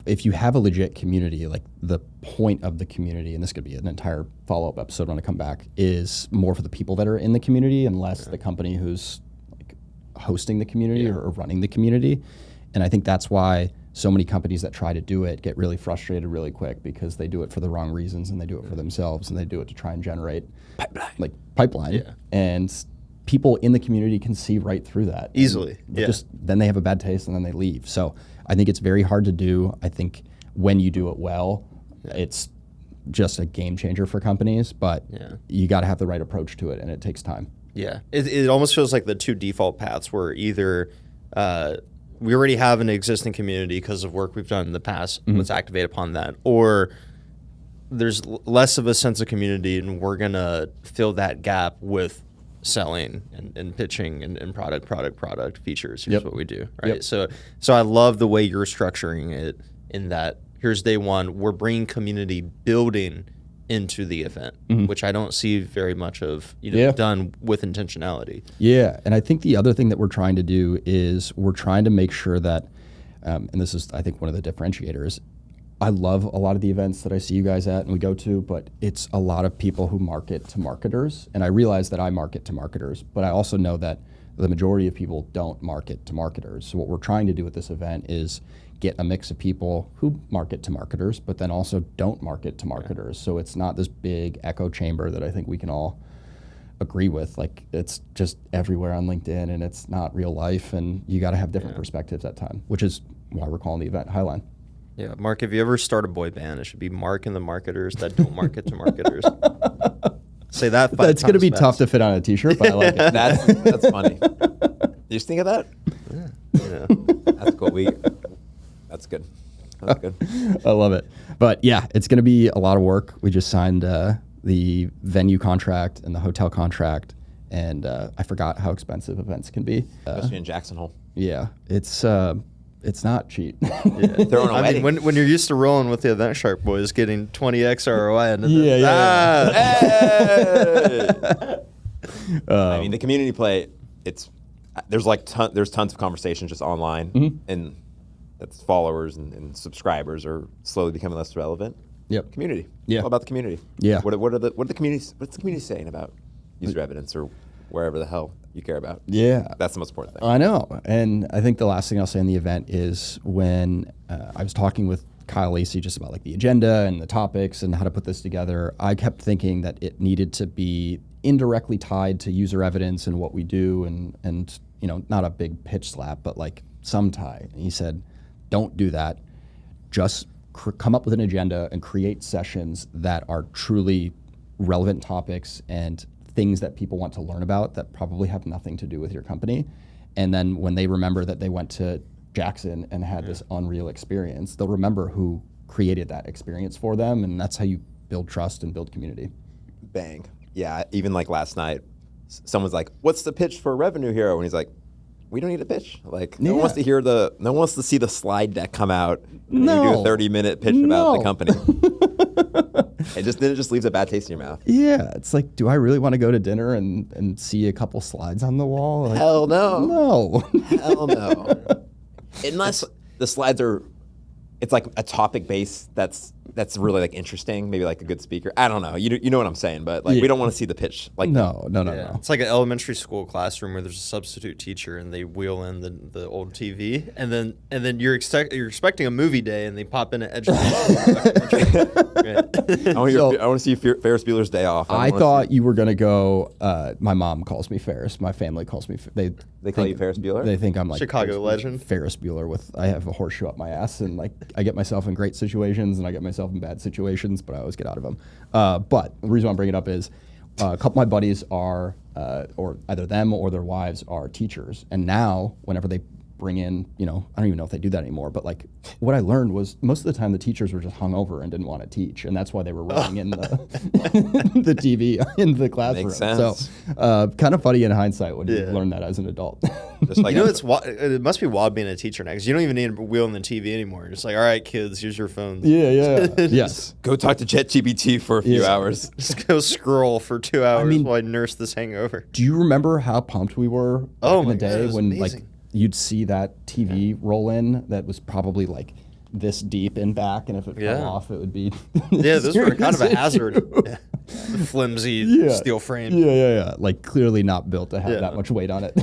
if you have a legit community, like the point of the community, and this could be an entire follow-up episode when I come back, is more for the people that are in the community and less the company who's like hosting the community or running the community. And I think that's why so many companies that try to do it get really frustrated really quick, because they do it for the wrong reasons, and they do it for themselves, and they do it to try and generate pipeline. Yeah. And people in the community can see right through that easily. Just then they have a bad taste and then they leave. So I think it's very hard to do. I think when you do it well, it's just a game changer for companies, but you got to have the right approach to it, and it takes time. Yeah, it almost feels like the two default paths where either we already have an existing community because of work we've done in the past, let's activate upon that, or there's less of a sense of community, and we're going to fill that gap with selling and pitching and product features. Here's what we do, right? So I love the way you're structuring it, in that here's day one, we're bringing community building into the event, which I don't see very much of done with intentionality. Yeah, and I think the other thing that we're trying to do is we're trying to make sure that, and this is I think one of the differentiators, I love a lot of the events that I see you guys at and we go to, but it's a lot of people who market to marketers. And I realize that I market to marketers, but I also know that the majority of people don't market to marketers. So what we're trying to do with this event is get a mix of people who market to marketers, but then also don't market to marketers. So it's not this big echo chamber that I think we can all agree with. Like, it's just everywhere on LinkedIn, and it's not real life, and you got to have different perspectives at time, which is why we're calling the event Highline. Yeah, Mark, if you ever start a boy band, it should be Mark and the marketers that don't market to marketers. Say that 5 times. That's going to be tough to fit on a t-shirt, but I like it. That's funny. You just think of that? Yeah. That's cool. That's good. That's good. I love it. But yeah, it's going to be a lot of work. We just signed the venue contract and the hotel contract, and I forgot how expensive events can be. Especially in Jackson Hole. Yeah, it's not cheap. I mean, when you're used to rolling with the EventShark boys, getting 20x ROI, and I mean, the community play. There's tons of conversations just online, and that's followers and subscribers are slowly becoming less relevant. Yep. Community. Yeah. All about the community. Yeah. What's the community saying about user evidence or wherever the hell you care about? Yeah. That's the most important thing. I know. And I think the last thing I'll say in the event is when I was talking with Kyle Lacey just about like the agenda and the topics and how to put this together, I kept thinking that it needed to be indirectly tied to user evidence and what we do, and not a big pitch slap, but like some tie. And he said, don't do that. Just come up with an agenda and create sessions that are truly relevant topics and things that people want to learn about that probably have nothing to do with your company. And then when they remember that they went to Jackson and had this unreal experience, they'll remember who created that experience for them. And that's how you build trust and build community. Bang. Yeah, even like last night, someone's like, what's the pitch for Revenue Hero? And he's like, we don't need a pitch. Like, no one wants to hear no one wants to see the slide deck come out and you do a 30-minute pitch about the company. Then it just leaves a bad taste in your mouth. Yeah, it's like, do I really want to go to dinner and see a couple slides on the wall? Like, hell no. No. Hell no. Unless the slides it's like a topic base that's really like interesting, maybe like a good speaker. I don't know. You know what I'm saying, but like we don't want to see the pitch. Like no. It's like an elementary school classroom where there's a substitute teacher and they wheel in the old TV, and then you're expecting a movie day and they pop in an education. I want to see Ferris Bueller's Day Off. I thought you were gonna go. My mom calls me Ferris. My family calls me. They call you Ferris Bueller? They think I'm like Chicago legend. Ferris Bueller I have a horseshoe up my ass, and like I get myself in great situations and I get myself in bad situations, but I always get out of them. But the reason I'm bringing it up is a couple of my buddies are, or either them or their wives are teachers, and now whenever they bring in, I don't even know if they do that anymore, but like what I learned was most of the time the teachers were just hungover and didn't want to teach, and that's why they were rolling in the TV in the classroom. Makes sense. So kind of funny in hindsight when you learn that as an adult. Just like it must be wild being a teacher now, because you don't even need to wheel in the TV anymore. You're just like, all right, kids, here's your phones. Yeah. Yes. Go talk to ChatGPT for a few hours. Just go scroll for 2 hours while I nurse this hangover. Do you remember how pumped we were back in the day God, when amazing. like you'd see that TV roll in that was probably like this deep in back, and if it fell off, it would be. Yeah, those were kind of a hazard. Flimsy steel frame. Yeah. Like clearly not built to have that much weight on it.